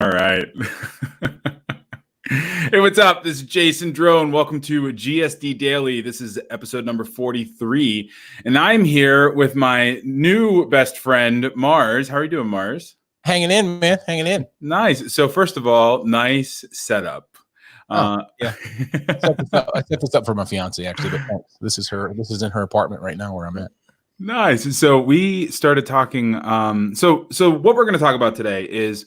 All right. Hey, what's up? This is Jason Drone. Welcome to GSD Daily. This is episode number 43. And I'm here with my new best friend, Mars. How are you doing, Mars? Hanging in, man. Hanging in. Nice. So first of all, nice setup. Yeah. I set this up for my fiance, actually, but thanks. This is in her apartment right now where I'm at. Nice. So we started talking. So what we're going to talk about today is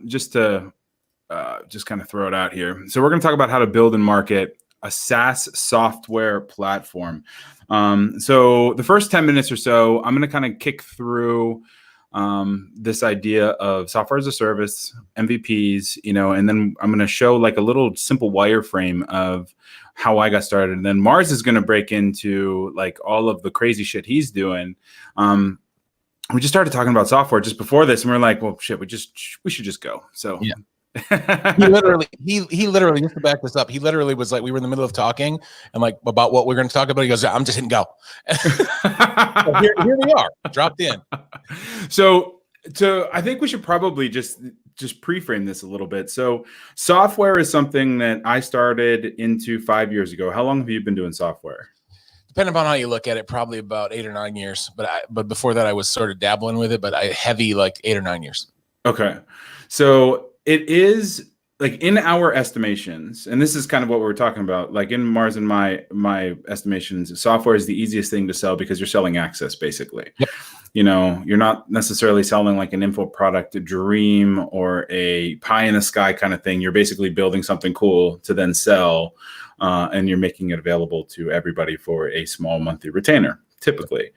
just kind of throw it out here. So we're going to talk about how to build and market a SaaS software platform. So the first 10 minutes or so, I'm going to kind of kick through this idea of software as a service, MVPs, and then I'm going to show like a little simple wireframe of how I got started. And then Mars is going to break into like all of the crazy shit he's doing. We just started talking about software just before this, and we're like, well, shit, we should just go. So yeah. he literally just to back this up, he literally was like, we were in the middle of talking and like about what we're going to talk about. He goes, I'm just hitting go. So here we are, dropped in. So I think we should probably just pre-frame this a little bit. So software is something that I started into 5 years ago. How long have you been doing software? Depending upon how you look at it, probably about 8 or 9 years. But before that, I was sort of dabbling with it, but heavy like 8 or 9 years. Okay. So it is like in our estimations, and this is kind of what we were talking about, like in Mars and my estimations, software is the easiest thing to sell because you're selling access basically. Yep. You're not necessarily selling like an info product, a dream or a pie in the sky kind of thing. You're basically building something cool to then sell, and you're making it available to everybody for a small monthly retainer, typically.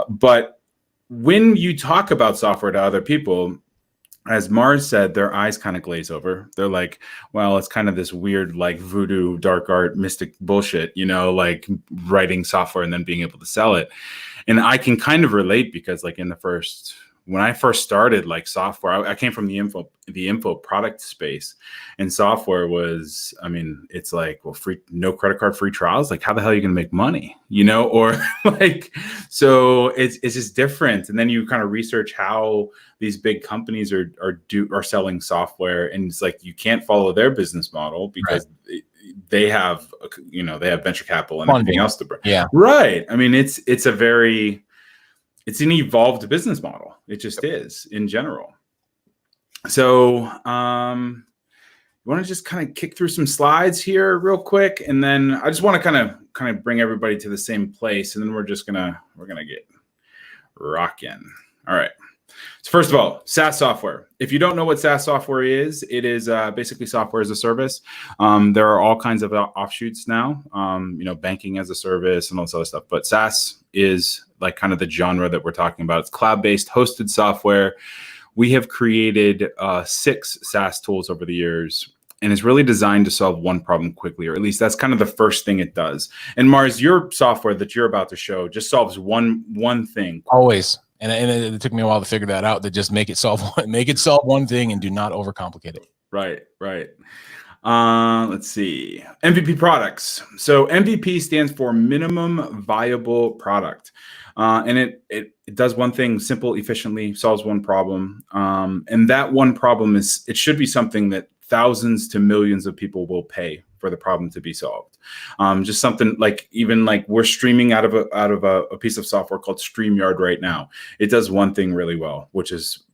But when you talk about software to other people, as Mars said, their eyes kind of glaze over. They're like, well, it's kind of this weird, like voodoo, dark art, mystic bullshit, like writing software and then being able to sell it. And I can kind of relate because like when I first started like software, I came from the info product space, and software was, it's like, well, free, no credit card, free trials. Like, how the hell are you going to make money? Or like, so it's just different. And then you kind of research how these big companies are selling software, and it's like, you can't follow their business model because they have venture capital and everything else to bring. Yeah. Right. It's an evolved business model. It just is in general. So you want to just kind of kick through some slides here real quick, and then I just want to kind of bring everybody to the same place, and then we're gonna get rocking. All right. So first of all, SaaS software. If you don't know what SaaS software is, it is basically software as a service. There are all kinds of offshoots now, banking as a service and all this other stuff. But SaaS is like kind of the genre that we're talking about. It's cloud-based hosted software. We have created 6 SaaS tools over the years, and it's really designed to solve one problem quickly, or at least that's kind of the first thing it does. And Mars, your software that you're about to show just solves one thing. Always. And it took me a while to figure that out, to just make it solve one thing and do not overcomplicate it. Right. Let's see. MVP products. So MVP stands for minimum viable product. And it does one thing: simple, efficiently, solves one problem. And that one problem it should be something that thousands to millions of people will pay for the problem to be solved. Just something like, even like we're streaming out of a piece of software called StreamYard right now. It does one thing really well, which is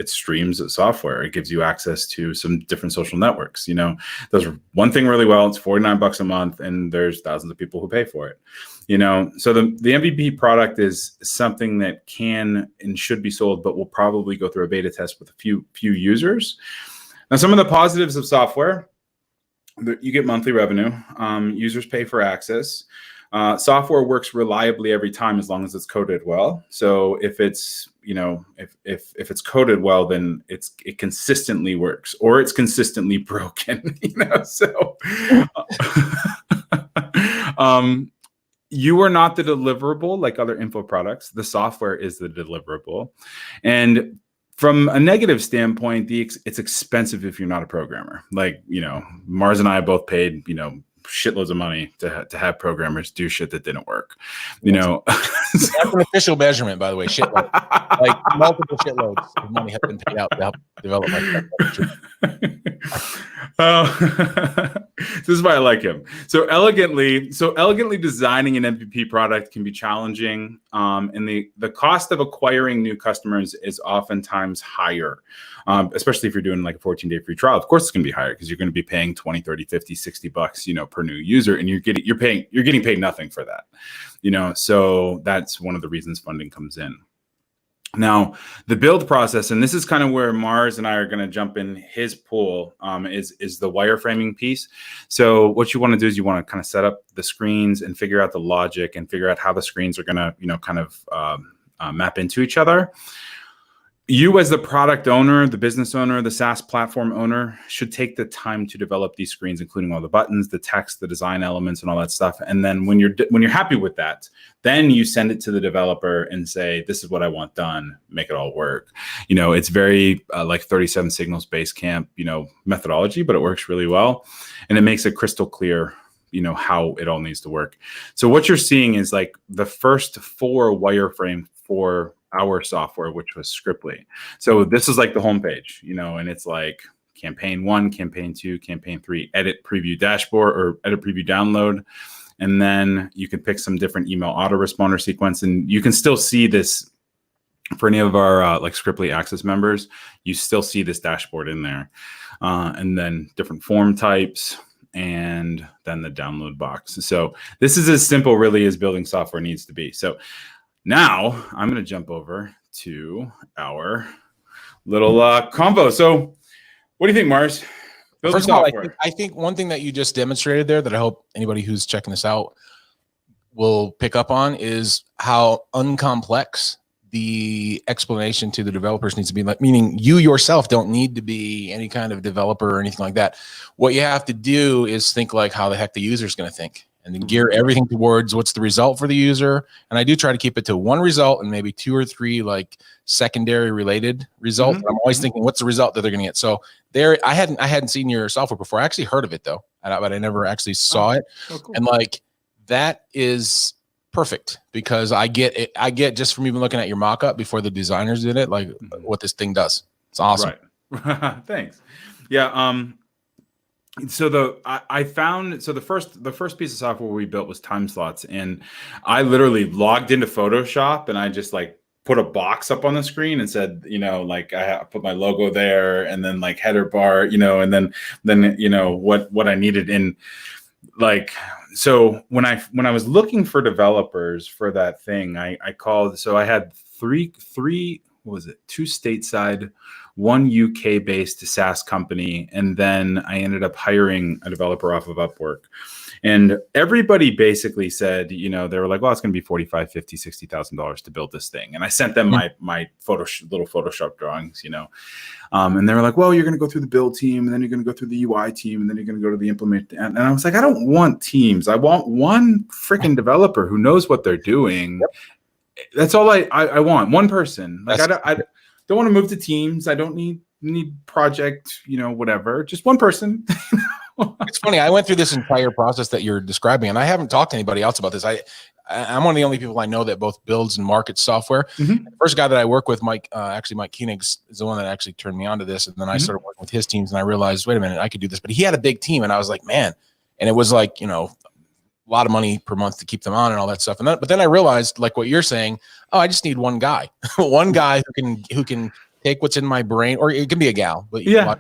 it streams the software. It gives you access to some different social networks. Does one thing really well. It's $49 a month, and there's thousands of people who pay for it. So the MVP product is something that can and should be sold, but will probably go through a beta test with a few users. Now, some of the positives of software: you get monthly revenue. Users pay for access. Software works reliably every time as long as it's coded well. So if it's if it's coded well, then it consistently works, or it's consistently broken. So you are not the deliverable like other info products. The software is the deliverable, and from a negative standpoint, it's expensive if you're not a programmer. Like, Mars and I both paid, shitloads of money to have programmers do shit that didn't work, you know. That's an official measurement, by the way. Shitload, like multiple shitloads of money have been paid out to help develop my stuff. This is why I like him. So elegantly designing an MVP product can be challenging, and the cost of acquiring new customers is oftentimes higher, especially if you're doing like a 14-day free trial. Of course it's going to be higher because you're going to be paying 20, 30, 50, 60 bucks, you know, per new user, and you're getting paid nothing for that, you know. So that's one of the reasons funding comes in. Now, the build process, and this is kind of where Mars and I are going to jump in his pool, is the wireframing piece. So what you want to do is you want to kind of set up the screens and figure out the logic and figure out how the screens are going to, you know, kind of map into each other. You as the product owner, the business owner, the SaaS platform owner should take the time to develop these screens, including all the buttons, the text, the design elements, and all that stuff. And then when you're happy with that, then you send it to the developer and say, this is what I want done, make it all work. You know, it's very like 37 Signals Basecamp, you know, methodology, but it works really well. And it makes it crystal clear, you know, how it all needs to work. So what you're seeing is like the first 4 wireframe for our software, which was Scriptly. So this is like the homepage, you know, and it's like campaign 1, campaign 2, campaign 3, edit preview dashboard or edit preview download. And then you can pick some different email autoresponder sequence. And you can still see this for any of our like Scriptly Access members, you still see this dashboard in there. And then different form types, and then the download box. So this is as simple really as building software needs to be. So now I'm going to jump over to our little convo. So what do you think, Mars? First of all, I think one thing that you just demonstrated there that I hope anybody who's checking this out will pick up on is how uncomplex the explanation to the developers needs to be. Like, meaning you yourself don't need to be any kind of developer or anything like that. What you have to do is think like how the heck the user is going to think, and then gear everything towards what's the result for the user. And I do try to keep it to one result and maybe 2 or 3 like secondary related results. I'm always thinking, what's the result that they're going to get? So there, I hadn't seen your software before. I actually heard of it though, but I never actually saw it. Oh, cool. And like that is perfect because I get it. I get just from even looking at your mock-up before the designers did it, like what this thing does. It's awesome. Right. Thanks. Yeah. So I found the first piece of software we built was time slots, and I literally logged into Photoshop and I just like put a box up on the screen and said, you know, like I put my logo there and then like header bar, you know, and then you know what I needed in like. So when I was looking for developers for that thing, I called. So I had three. What was it? 2 stateside, 1 UK based SaaS company. And then I ended up hiring a developer off of Upwork. And everybody basically said, you know, they were like, well, it's going to be $45,000, $50,000, $60,000 to build this thing. And I sent them my little Photoshop drawings, you know. And they were like, well, you're going to go through the build team, and then you're going to go through the UI team, and then you're going to go to the implement. And I was like, I don't want teams. I want one freaking developer who knows what they're doing. Yep. That's all I want. One person. Like I don't want to move to teams. I don't need project, you know, whatever. Just one person. It's funny. I went through this entire process that you're describing, and I haven't talked to anybody else about this. I'm one of the only people I know that both builds and markets software. The first guy that I work with, Mike Koenig, is the one that actually turned me on to this. And then I started working with his teams, and I realized, wait a minute, I could do this. But he had a big team, and I was like, man. And it was like, you know, a lot of money per month to keep them on and all that stuff. And but then I realized, like what you're saying, oh, I just need one guy, one guy who can take what's in my brain, or it can be a gal, but yeah.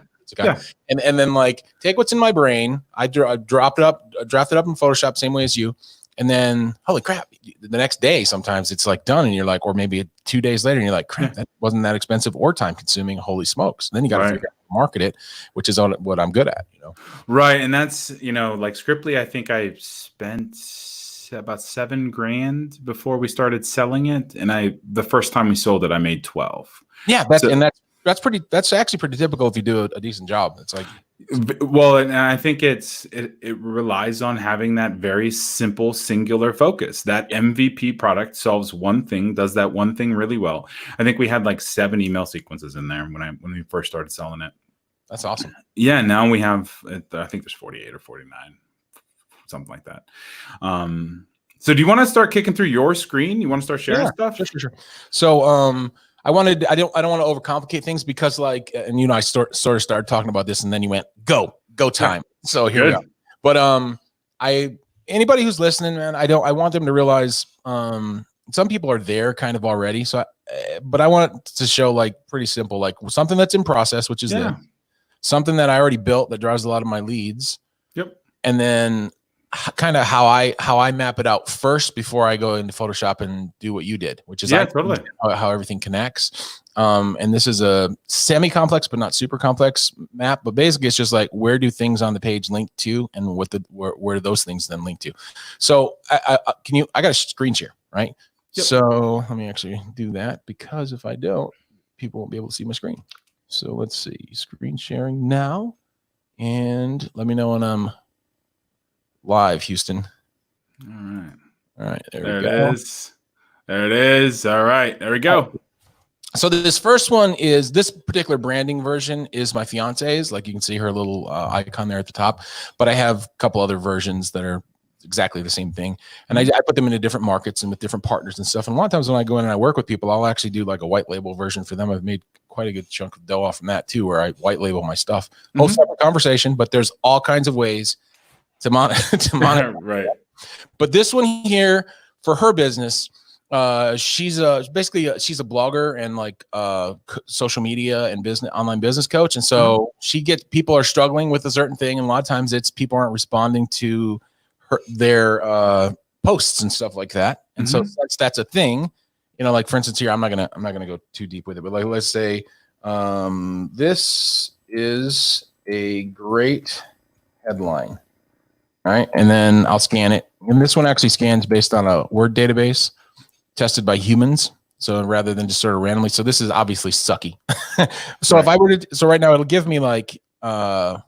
And then like take what's in my brain. I draft it up in Photoshop, same way as you. And then holy crap, the next day, sometimes it's like done. And you're like, or maybe 2 days later, and you're like, crap, that wasn't that expensive or time consuming. Holy smokes. And then you got to figure out how to market it, which is what I'm good at, you know? Right. And that's, you know, like Scriptly, I think I spent about $7,000 before we started selling it. And the first time we sold it, I made 12. Yeah. That's actually pretty typical if you do a decent job. It's like, well, and I think it relies on having that very simple, singular focus. That MVP product solves one thing, does that one thing really well. I think we had like 7 email sequences in there when we first started selling it. That's awesome. Yeah, now we have, I think there's 48 or 49. something like that. So do you want to start kicking through your screen? You want to start sharing stuff? Sure. So I don't want to overcomplicate things because and I sort of started talking about this and then you went go time. Yeah. So here we go. But anybody who's listening, man, I want them to realize some people are there kind of already. So but I want to show pretty simple, something that's in process, which is something that I already built that drives a lot of my leads. Yep. And then kind of how I map it out first before I go into Photoshop and do what you did, which is totally how everything connects. And this is a semi-complex but not super complex map. But basically, it's just where do things on the page link to, and where do those things then link to? So I got a screen share, right? Yep. So let me actually do that, because if I don't, people won't be able to see my screen. So let's see, screen sharing now, and let me know when I'm live, Houston. All right. There it is. All right, there we go. So this first one is, this particular branding version is my fiance's. You can see her little icon there at the top, but I have a couple other versions that are exactly the same thing. And I put them into different markets and with different partners and stuff. And a lot of times when I go in and I work with people, I'll actually do a white label version for them. I've made quite a good chunk of dough off from that too, where I white label my stuff. Whole separate conversation, but there's all kinds of ways to monitor. Right. But this one here, for her business, she's basically a blogger and social media and online business coach. And so people are struggling with a certain thing. And a lot of times it's people aren't responding to their posts and stuff like that. And so since that's a thing, for instance here, I'm not gonna go too deep with it, but let's say this is a great headline. All right. And then I'll scan it. And this one actually scans based on a word database tested by humans. So rather than just sort of randomly. So this is obviously sucky. So if I were to, so right now it'll give me it'll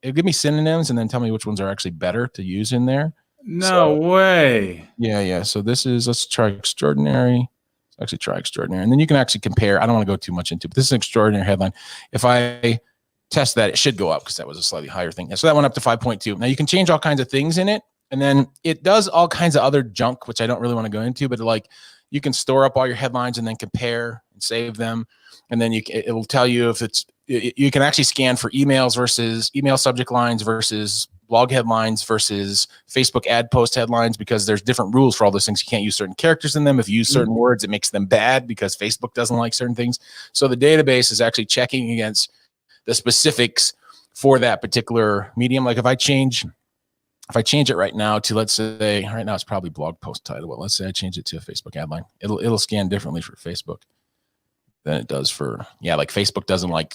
give me synonyms and then tell me which ones are actually better to use in there. No way. Yeah. So this is, let's try extraordinary. Let's actually try extraordinary. And then you can actually compare. I don't want to go too much into it, but this is an extraordinary headline. If I test that, it should go up because that was a slightly higher thing. So that went up to 5.2. Now you can change all kinds of things in it, and then it does all kinds of other junk, which I don't really want to go into, but you can store up all your headlines and then compare and save them. And then it will tell you if you can actually scan for emails versus email subject lines versus blog headlines versus Facebook ad post headlines, because there's different rules for all those things. You can't use certain characters in them. If you use certain words, it makes them bad because Facebook doesn't like certain things. So the database is actually checking against the specifics for that particular medium. If I change it right now to, let's say, right now it's probably blog post title, but let's say I change it to a Facebook ad line. It'll scan differently for Facebook than it does for, Facebook doesn't like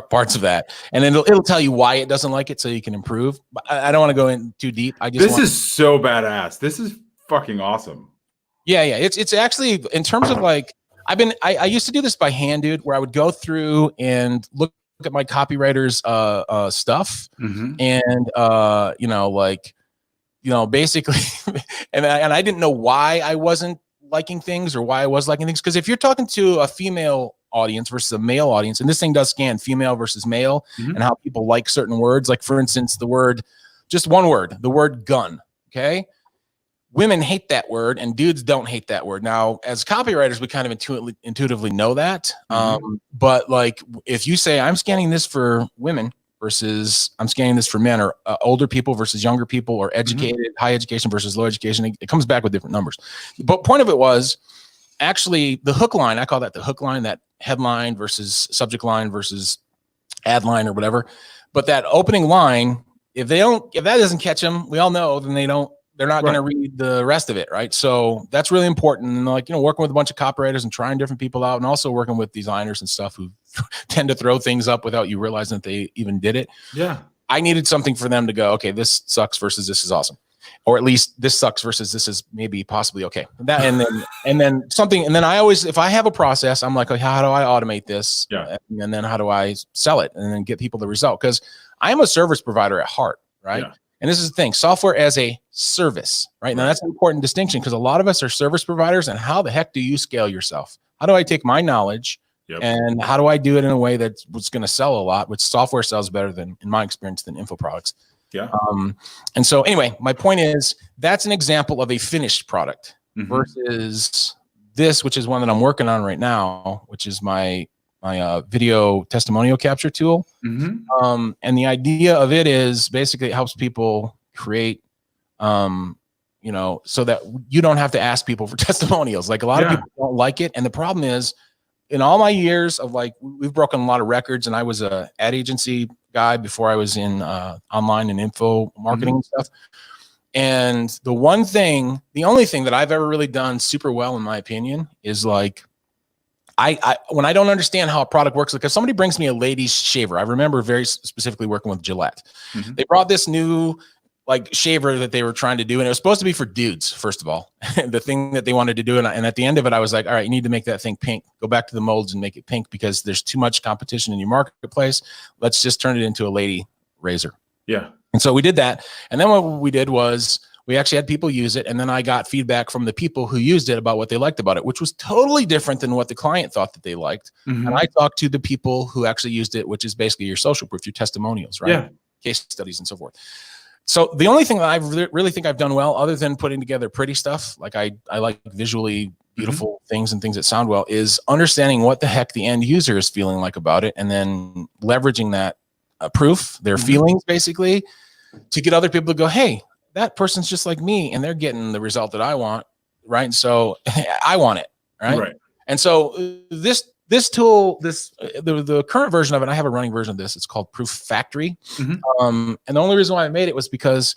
parts of that. And then it'll tell you why it doesn't like it so you can improve. But I don't want to go in too deep. This is so badass. This is fucking awesome. Yeah. It's actually, in terms of I used to do this by hand, dude, where I would go through and look at my copywriters stuff and basically and I didn't know why I wasn't liking things or why I was liking things, because if you're talking to a female audience versus a male audience, and this thing does scan female versus male and how people like certain words, for instance, just one word, the word gun. Okay, women hate that word and dudes don't hate that word. Now, as copywriters, we kind of intuitively know that. But if you say I'm scanning this for women versus I'm scanning this for men, or older people versus younger people, or educated, high education versus low education, it comes back with different numbers. But point of it was actually the hook line. I call that the hook line, that headline versus subject line versus ad line or whatever. But that opening line, if that doesn't catch them, we all know, then they're not going to read the rest of it, right? So that's really important. And working with a bunch of copywriters and trying different people out, and also working with designers and stuff who tend to throw things up without you realizing that they even did it. Yeah. I needed something for them to go, okay, this sucks versus this is awesome. Or at least this sucks versus this is maybe possibly okay. That and then something, and then I always, if I have a process, I'm like, okay, how do I automate this? Yeah. And then how do I sell it and then get people the result? Because I am a service provider at heart, right? Yeah. And this is the thing, software as a service, right? Now that's an important distinction, because a lot of us are service providers, and how the heck do you scale yourself? How do I take my knowledge and how do I do it in a way that's going to sell a lot, which software sells better than, in my experience, than info products. Yeah. And so anyway, my point is that's an example of a finished product Mm-hmm. versus this, which is one that I'm working on right now, which is my video testimonial capture tool. Mm-hmm. And the idea of it is basically it helps people create, you know, so that you don't have to ask people for testimonials. Like a lot of people don't like it. And the problem is, in all my years of like, we've broken a lot of records, and I was a ad agency guy before I was in online and info marketing and stuff. And the only thing that I've ever really done super well, in my opinion, is like, I when I don't understand how a product works, like if somebody brings me a ladies shaver, I remember very specifically working with Gillette. Mm-hmm. They brought this new like shaver that they were trying to do, and it was supposed to be for dudes, first of all, the thing that they wanted to do. And at the end of it, I was like, all right, you need to make that thing pink. Go back to the molds and make it pink because there's too much competition in your marketplace. Let's just turn it into a lady razor. Yeah. And so we did that. And then what we did was we actually had people use it. And then I got feedback from the people who used it about what they liked about it, which was totally different than what the client thought that they liked. Mm-hmm. And I talked to the people who actually used it, which is basically your social proof, your testimonials, right? Yeah. Case studies and so forth. So the only thing that I really think I've done well, other than putting together pretty stuff, like I like visually beautiful things and things that sound well, is understanding what the heck the end user is feeling like about it. And then leveraging that proof, their feelings basically, to get other people to go, hey, that person's just like me and they're getting the result that I want. Right. And so I want it. Right. And so this tool, the current version of it, I have a running version of this. It's called Proof Factory. And the only reason why I made it was because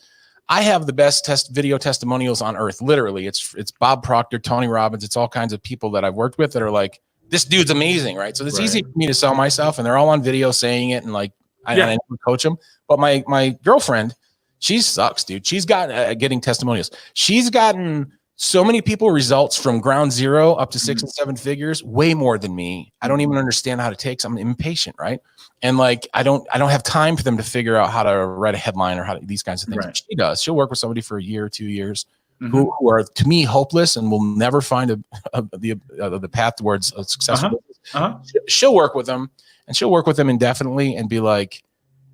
I have the best video testimonials on earth. Literally, it's Bob Proctor, Tony Robbins. It's all kinds of people that I've worked with that are like, this dude's amazing, right? So it's easy for me to sell myself, and they're all on video saying it, and like I never coach them. But my girlfriend, she sucks, dude. She's got getting testimonials. She's gotten so many people results from ground zero up to 6 and 7 figures, way more than me. I don't even understand how to take some. I'm impatient, right? And like I don't have time for them to figure out how to write a headline or how to, these kinds of things. She does. She'll work with somebody for a year or 2 years who are to me hopeless and will never find the path towards a successful business. She'll work with them, and she'll work with them indefinitely and be like,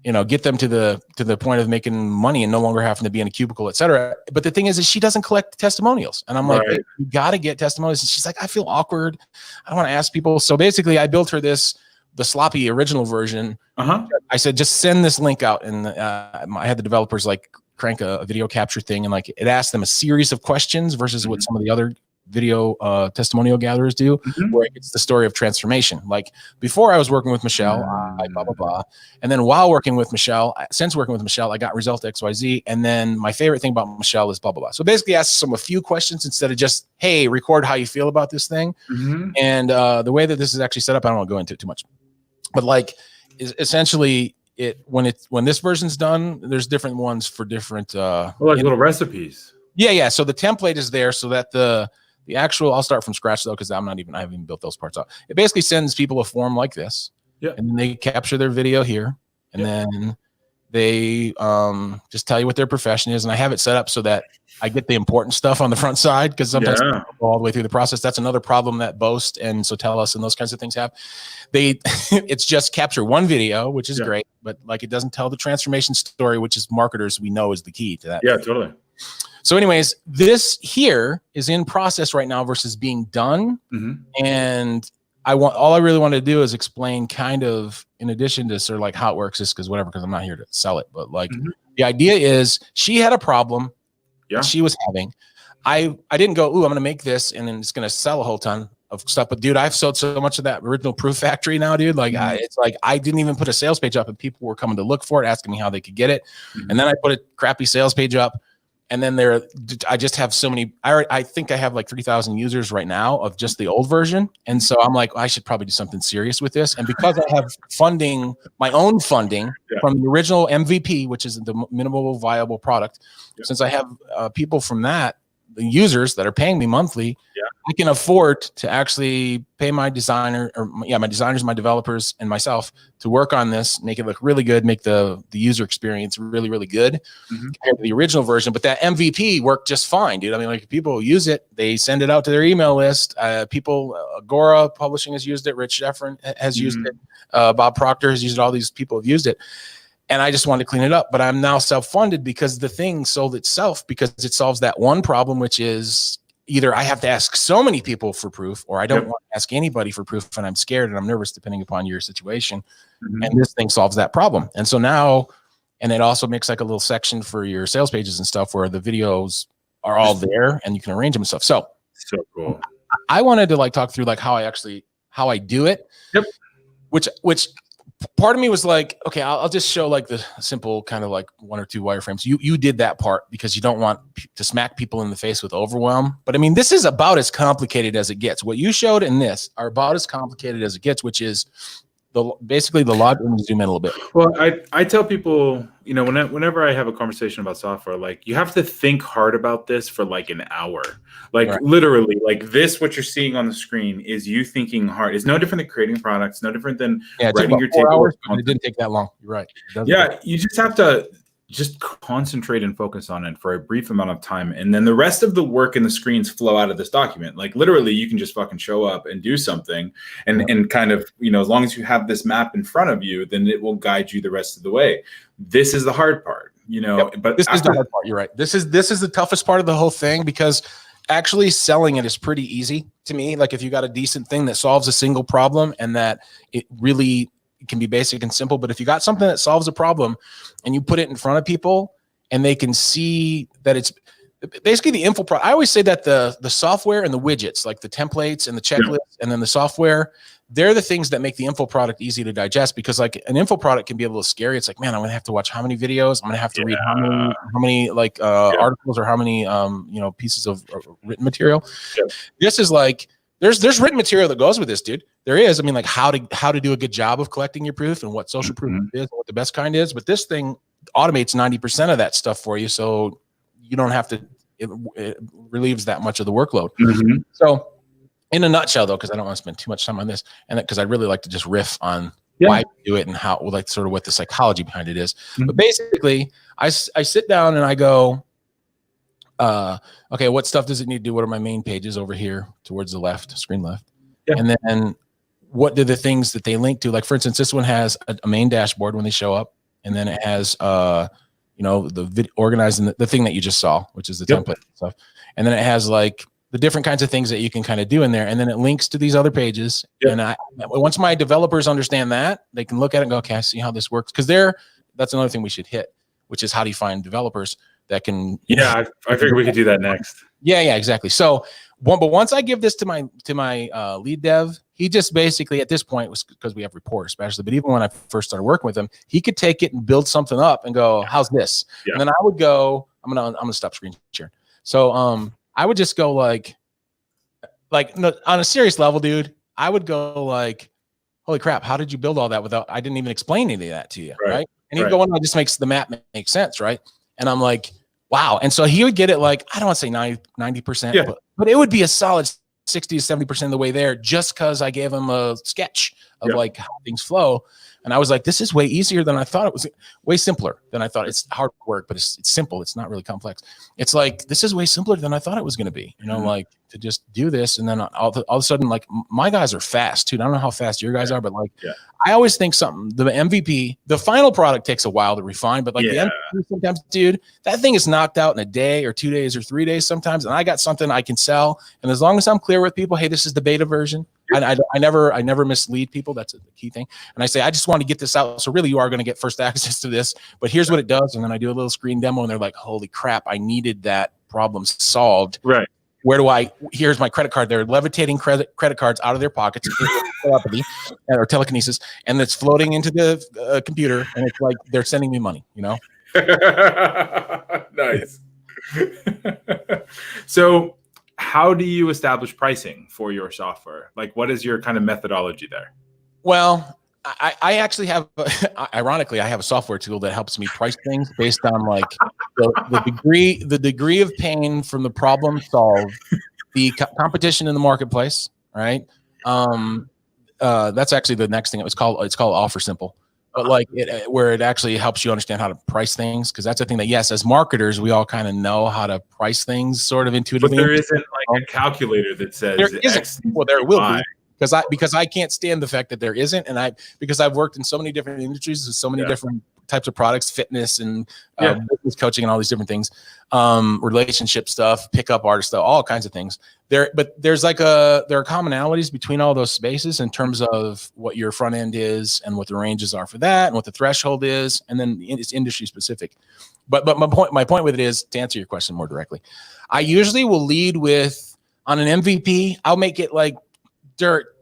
you know, get them to the point of making money and no longer having to be in a cubicle, et cetera. But the thing is she doesn't collect testimonials. And I'm like, hey, you got to get testimonials. And she's like, I feel awkward. I don't want to ask people. So basically I built her the sloppy original version. I said, just send this link out. And I had the developers like crank a video capture thing. And like, it asked them a series of questions versus what some of the other video testimonial gatherers do, where it's the story of transformation. Like before I was working with Michelle, blah, blah, blah. And then while working with Michelle, since working with Michelle, I got result XYZ. And then my favorite thing about Michelle is blah, blah, blah. So basically ask them a few questions instead of just, hey, record how you feel about this thing. And the way that this is actually set up, I don't want to go into it too much, but like essentially when this version's done, there's different ones for different, like little recipes. Yeah. So the template is there so that the actual, I'll start from scratch though, because I haven't even built those parts out. It basically sends people a form like this, and then they capture their video here, and then they just tell you what their profession is. And I have it set up so that I get the important stuff on the front side, because sometimes people go all the way through the process. That's another problem that Boast and Sotellus and those kinds of things have. It's just capture one video, which is great, but like it doesn't tell the transformation story, which is marketers we know is the key to that. Yeah, totally. So anyways, this here is in process right now versus being done. And all I really want to do is explain kind of, in addition to sort of like how it works, is because I'm not here to sell it, but like the idea is she had a problem she was having. I didn't go, ooh, I'm going to make this and then it's going to sell a whole ton of stuff. But dude, I've sold so much of that original Proof Factory now, dude. Like it's like, I didn't even put a sales page up and people were coming to look for it, asking me how they could get it. And then I put a crappy sales page up. And then I just have so many, I think I have like 3,000 users right now of just the old version. And so I'm like, I should probably do something serious with this. And because I have funding, my own funding from the original MVP, which is the minimal viable product, since I have people from that, the users that are paying me monthly, I can afford to actually pay my designer my designers, my developers, and myself to work on this, make it look really good, make the user experience really, really good compared to the original version. But that MVP worked just fine, dude. I mean, like people use it, they send it out to their email list. Agora Publishing has used it. Rich Sheffrin has used it. Bob Proctor has used it. All these people have used it. and I just wanted to clean it up. But I'm now self-funded because the thing sold itself, because it solves that one problem, which is either I have to ask so many people for proof, or I don't want to ask anybody for proof, and I'm scared and I'm nervous depending upon your situation. And this thing solves that problem. And so now, and it also makes like a little section for your sales pages and stuff where the videos are all there and you can arrange them and stuff. So cool. I wanted to like talk through like how I do it. Which part of me was like, okay, I'll just show like the simple kind of like 1 or 2 wireframes. You did that part because you don't want to smack people in the face with overwhelm. But I mean, this is about as complicated as it gets. What you showed in this are about as complicated as it gets, which is basically the logic. Let me zoom in a little bit. Well, I tell people, you know, whenever I have a conversation about software, like you have to think hard about this for like an hour. Like literally, like this, what you're seeing on the screen is you thinking hard. It's no different than creating products, no different than writing your table. It didn't take that long. You're right. Yeah, you just have to just concentrate and focus on it for a brief amount of time. And then the rest of the work and the screens flow out of this document. Like literally you can just fucking show up and do something and kind of, you know, as long as you have this map in front of you, then it will guide you the rest of the way. This is the hard part, you know, but this is the hard part. You're right. This is the toughest part of the whole thing, because actually selling it is pretty easy to me. Like if you got a decent thing that solves a single problem and that it really can be basic and simple, but if you got something that solves a problem and you put it in front of people and they can see that it's basically the info I always say that the software and the widgets, like the templates and the checklists, and then the software, they're the things that make the info product easy to digest, because like an info product can be a little scary. It's like, man, I'm gonna have to watch how many videos, I'm gonna have to read how many like articles, or how many you know, pieces of written material. This is like, there's written material that goes with this, dude. There is. I mean, like how to do a good job of collecting your proof and what social proof is, and what the best kind is. But this thing automates 90% of that stuff for you, so you don't have to. It relieves that much of the workload. So, in a nutshell, though, because I don't want to spend too much time on this, and because I really like to just riff on why we do it and how, like, sort of what the psychology behind it is. But basically, I sit down and I go, okay, what stuff does it need to do? What are my main pages over here towards the left, screen left? And then what do the things that they link to? Like, for instance, this one has a main dashboard when they show up, and then it has, you know, organizing the thing that you just saw, which is the template stuff. And then it has like the different kinds of things that you can kind of do in there. And then it links to these other pages. And once my developers understand that, they can look at it and go, okay, I see how this works. Because that's another thing we should hit, which is how do you find developers that can. I figured we could do that next. Yeah, exactly. So, but once I give this to my lead dev, he just basically, at this point, was because we have rapport, especially, but even when I first started working with him, he could take it and build something up and go, how's this? And then I would go, I'm gonna stop screen sharing. So I would just go like no, on a serious level, dude, I would go like, holy crap, how did you build all that without, I didn't even explain any of that to you, right? And he'd go, it just makes the map make sense, right? And I'm like, wow. And so he would get it like, I don't want to say 90%, but it would be a solid 60 to 70% of the way there, just because I gave him a sketch of like how things flow. And I was like, this is way easier than I thought it was, way simpler than I thought. It's hard work, but it's simple. It's not really complex. It's like, this is way simpler than I thought it was going to be, you know, like to just do this. And then all of a sudden, like my guys are fast too. I don't know how fast your guys are, but like, I always think the MVP, the final product takes a while to refine, but like the MVP sometimes, dude, that thing is knocked out in a day or 2 days or 3 days sometimes. And I got something I can sell. And as long as I'm clear with people, hey, this is the beta version. I never mislead people. That's the key thing. And I say, I just want to get this out. So really you are going to get first access to this, but here's what it does. And then I do a little screen demo and they're like, holy crap, I needed that problem solved. Right. Here's my credit card. They're levitating credit cards out of their pockets, telepathy or telekinesis, and it's floating into the computer. And it's like, they're sending me money, you know? Nice. So how do you establish pricing for your software? Like, what is your kind of methodology there? Well, I actually have, ironically, I have a software tool that helps me price things based on like the degree of pain from the problem solved, the competition in the marketplace, right? That's actually the next thing. It's called Offer Simple, but like where it actually helps you understand how to price things, because that's the thing that, yes, as marketers, we all kind of know how to price things sort of intuitively. But there isn't like a calculator that says there isn't. Well, there will be. Because I can't stand the fact that there isn't, and because I've worked in so many different industries with so many different types of products, fitness and business coaching and all these different things, relationship stuff, pickup artist stuff, all kinds of things there. But there are commonalities between all those spaces in terms of what your front end is and what the ranges are for that and what the threshold is. And then it's industry specific. But my point with it is, to answer your question more directly, I usually will lead with, on an MVP, I'll make it like dirt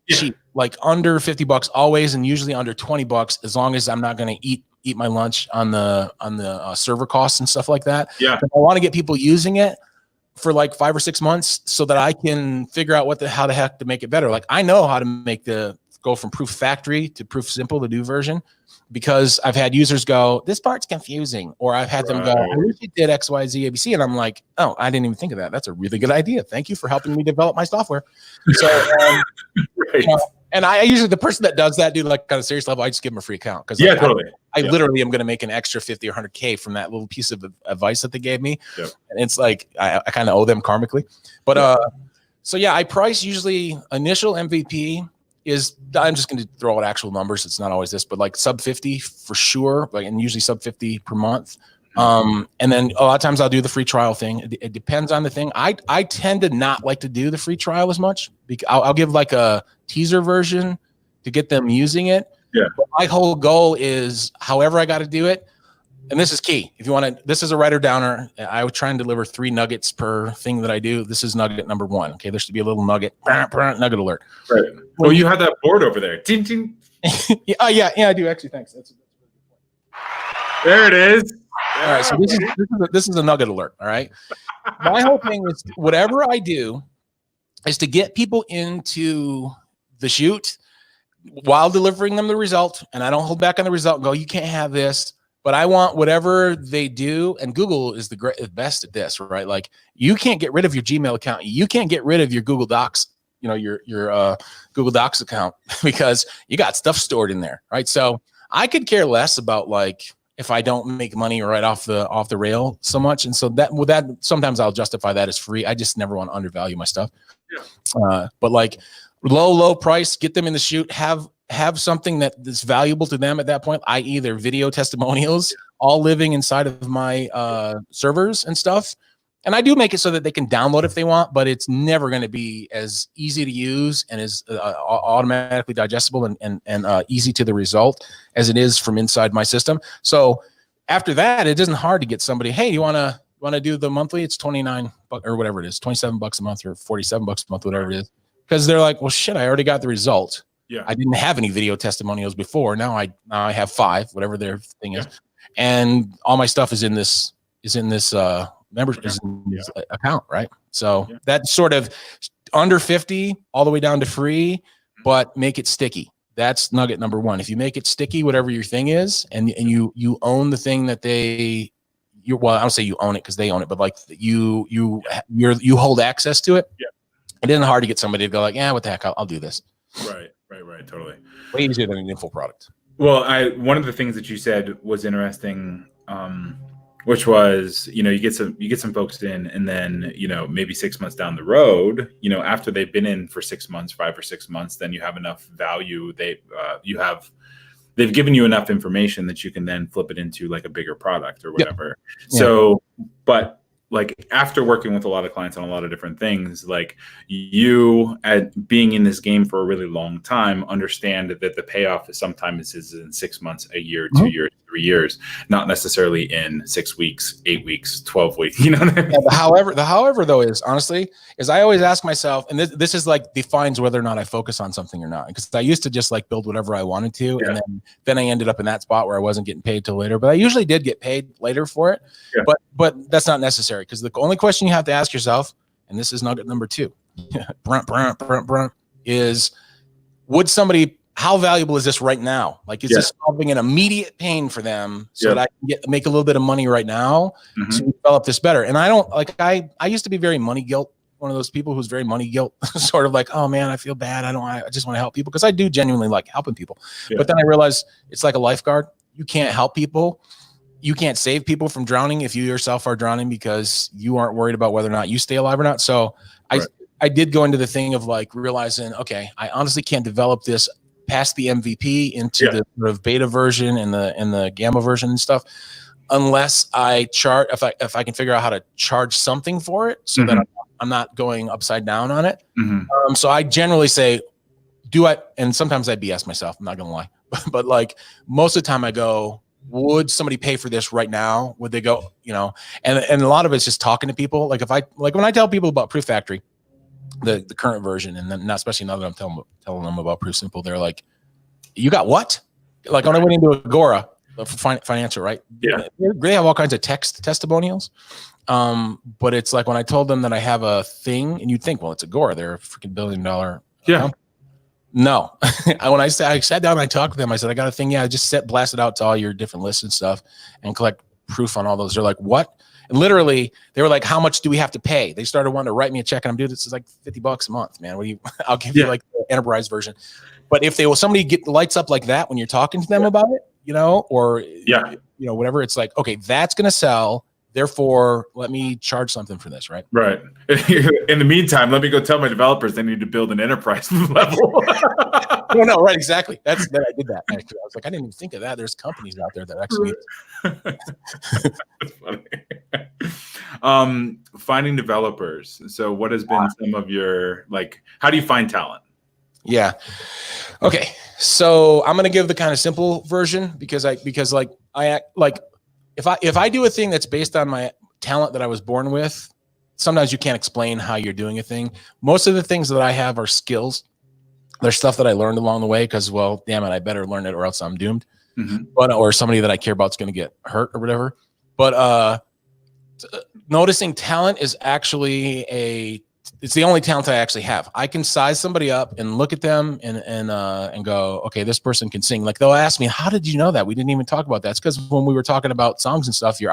cheap, like under $50 always, and usually under $20, as long as I'm not going to eat my lunch on the server costs and stuff like that. Yeah. But I want to get people using it for like 5 or 6 months so that I can figure out how the heck to make it better. Like, I know how to make go from proof factory to proof simple, the new version, because I've had users go, this part's confusing, or I've had them go, I wish you did X, Y, Z, ABC. And I'm like, oh, I didn't even think of that. That's a really good idea. Thank you for helping me develop my software. So, and I usually, the person that does that, like kind of serious level, I just give them a free account. Cause totally. I literally am going to make an extra 50 or 100K from that little piece of advice that they gave me. Yep. And it's like, I kind of owe them karmically, but, so yeah, I price usually initial MVP is, I'm just going to throw out actual numbers. It's not always this, but like sub 50 for sure. Like, and usually sub 50 per month. And then a lot of times I'll do the free trial thing. It depends on the thing. I tend to not like to do the free trial as much, because I'll give like a teaser version to get them using it. Yeah. But my whole goal is, however I got to do it. And this is key. If you want to, this is a writer downer. I would try and deliver 3 nuggets per thing that I do. This is nugget number 1. Okay. There should be a little nugget, nugget alert. Right. Well, you have that board over there. Ting, ting. yeah, I do actually. Thanks. That's there it is. All right. So this is a nugget alert. All right. My whole thing is, whatever I do is to get people into the shoot while delivering them the result. And I don't hold back on the result and go, you can't have this. But I want whatever they do, and Google is the best at this, right? Like, you can't get rid of your Gmail account. You can't get rid of your Google Docs, your Google Docs account, because you got stuff stored in there, right? So I could care less about, like, if I don't make money right off the rail so much. And so that sometimes I'll justify that as free. I just never want to undervalue my stuff. Yeah. But like low price, get them in the shoot, have something that is valuable to them at that point, i.e. their video testimonials, all living inside of my servers and stuff. And I do make it so that they can download if they want, but it's never going to be as easy to use and as automatically digestible and easy to the result as it is from inside my system. So after that, it isn't hard to get somebody, hey, you want to do the monthly? It's $29 or whatever it is, $27 a month or $47 a month, whatever it is. Because they're like, well, shit, I already got the result. Yeah. I didn't have any video testimonials before. Now I have 5, whatever their thing is. And all my stuff is in this membership account, right? So that's sort of under 50 all the way down to free, but make it sticky. That's nugget number 1. If you make it sticky, whatever your thing is, and you own the thing that well, I don't say you own it because they own it, but like you hold access to it. Yeah. It isn't hard to get somebody to go like, yeah, what the heck, I'll do this. Right. Totally. Way easier than an info product. Well, one of the things that you said was interesting, which was, you get some folks in, and then, maybe 6 months down the road, after they've been in for 6 months, 5 or 6 months, then you have enough value. They've given you enough information that you can then flip it into like a bigger product or whatever. Yep. So, but like after working with a lot of clients on a lot of different things, like you at being in this game for a really long time, understand that the payoff sometimes is in 6 months, a year, 2 years, 3 years, not necessarily in 6 weeks, 8 weeks, 12 weeks, What I mean? Yeah, the however though is honestly, I always ask myself, and this is like defines whether or not I focus on something or not. Because I used to just like build whatever I wanted to. Yeah. And then I ended up in that spot where I wasn't getting paid till later, but I usually did get paid later for it. Yeah. But that's not necessary, because the only question you have to ask yourself, and this is nugget number 2, is how valuable is this right now? Like, is this solving an immediate pain for them so that I can make a little bit of money right now to develop this better? And I don't like, I used to be very money guilt, one of those people who's very money guilt, sort of like, oh man, I feel bad. I just want to help people, because I do genuinely like helping people. Yeah. But then I realized it's like a lifeguard. You can't help people. You can't save people from drowning if you yourself are drowning, because you aren't worried about whether or not you stay alive or not. So I did go into the thing of like realizing, okay, I honestly can't develop this past the MVP into the sort of beta version and the gamma version and stuff, unless I charge, if I can figure out how to charge something for it so that I'm not going upside down on it. So I generally say, and sometimes I BS myself, I'm not gonna lie, but like most of the time I go, would somebody pay for this right now? Would they go, and a lot of it's just talking to people. Like when I tell people about Proof Factory, the current version, and then not especially now that I'm telling them about Proof Simple, they're like, you got what? Like when I went into Agora for financial, right? Yeah. They have all kinds of text testimonials. But it's like when I told them that I have a thing, and you'd think, well, it's Agora, they're a freaking $1 billion company. No. When I sat down and I talked to them, I said, I got a thing. Yeah, I just blast it out to all your different lists and stuff and collect proof on all those. They're like, what? And literally, they were like, how much do we have to pay? They started wanting to write me a check, and I'm dude, this is like $50 a month, man. I'll give you like the enterprise version. But if somebody get lights up like that when you're talking to them about it, or whatever, it's like, okay, that's gonna sell. Therefore, let me charge something for this, right? Right. In the meantime, let me go tell my developers they need to build an enterprise level. No, right, exactly. I did that. Actually, I was like, I didn't even think of that. There's companies out there that actually. That's funny. Finding developers. So, what has been some of your how do you find talent? Yeah. Okay. So I'm gonna give the kind of simple version because if I do a thing that's based on my talent that I was born with, sometimes you can't explain how you're doing a thing. Most of the things that I have are skills. There's stuff that I learned along the way because, well, damn it, I better learn it or else I'm doomed. Or somebody that I care about is going to get hurt or whatever. But noticing talent is actually it's the only talent I actually have. I can size somebody up and look at them and go, okay, this person can sing. Like they'll ask me, how did you know that? We didn't even talk about that. It's because when we were talking about songs and stuff, your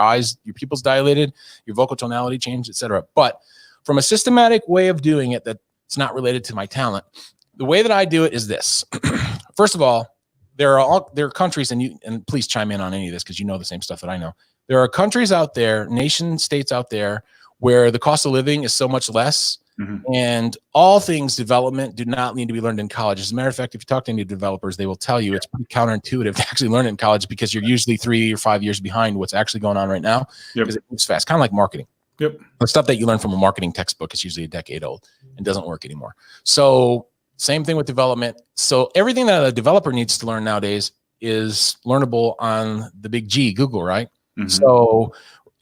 pupils dilated, your vocal tonality changed, etc. But from a systematic way of doing it that's not related to my talent, the way that I do it is this. First of all, there are countries, and please chime in on any of this because you know the same stuff that I know. There are countries out there, nation states out there, where the cost of living is so much less. And all things development do not need to be learned in college. As a matter of fact, if you talk to any developers, they will tell you it's pretty counterintuitive to actually learn it in college because you're usually 3 or 5 years behind what's actually going on right now because it moves fast, kind of like marketing. The stuff that you learn from a marketing textbook is usually a decade old and doesn't work anymore. So same thing with development. So everything that a developer needs to learn nowadays is learnable on the big G, Google, right? So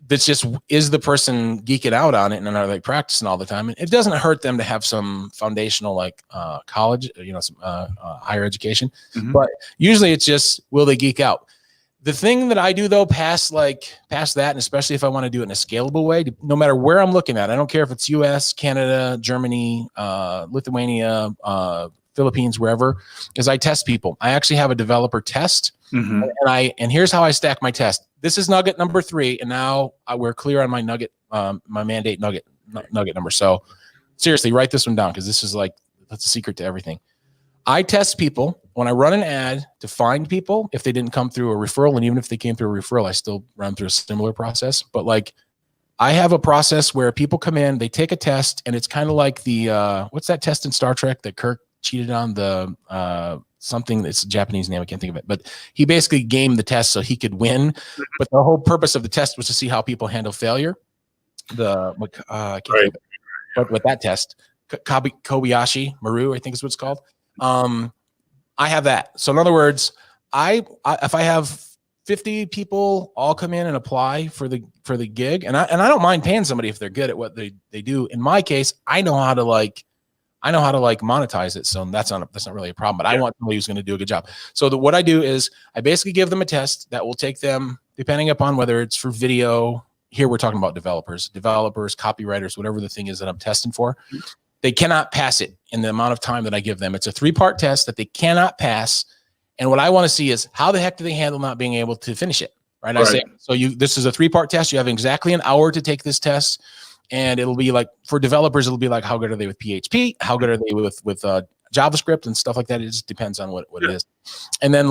that's just, is the person geeking out on it and are they practicing all the time? And it doesn't hurt them to have some foundational college, some higher education. But usually it's just, will they geek out? The thing that I do though, past that, and especially if I want to do it in a scalable way, no matter where I'm looking at, I don't care if it's US, Canada, Germany, Lithuania, Philippines, wherever, is I test people. I actually have a developer test. And here's how I stack my test. This is nugget number 3, and now we're clear on my nugget, my mandate nugget number. So seriously, write this one down because this is that's a secret to everything. I test people when I run an ad to find people if they didn't come through a referral, and even if they came through a referral, I still run through a similar process. But I have a process where people come in, they take a test, and it's kind of like the what's that test in Star Trek that Kirk cheated on, the something that's a Japanese name, I can't think of it, but he basically gamed the test so he could win. But the whole purpose of the test was to see how people handle failure. I can't think of it. But with that test, Kobayashi Maru, I think is what it's called. I have that. So in other words, if I have 50 people all come in and apply for the gig, and I don't mind paying somebody if they're good at what they do. In my case, I know how to monetize it. So that's not really a problem, but I want somebody who's going to do a good job. So what I do is I basically give them a test that will take them, depending upon whether it's for video. Here we're talking about developers, copywriters, whatever the thing is that I'm testing for. They cannot pass it in the amount of time that I give them. It's a 3-part test that they cannot pass. And what I want to see is how the heck do they handle not being able to finish it? Right. I say, this is a 3-part test. You have exactly an hour to take this test. And it'll be for developers, it'll be how good are they with PHP? How good are they with JavaScript and stuff like that? It just depends on what it is. And then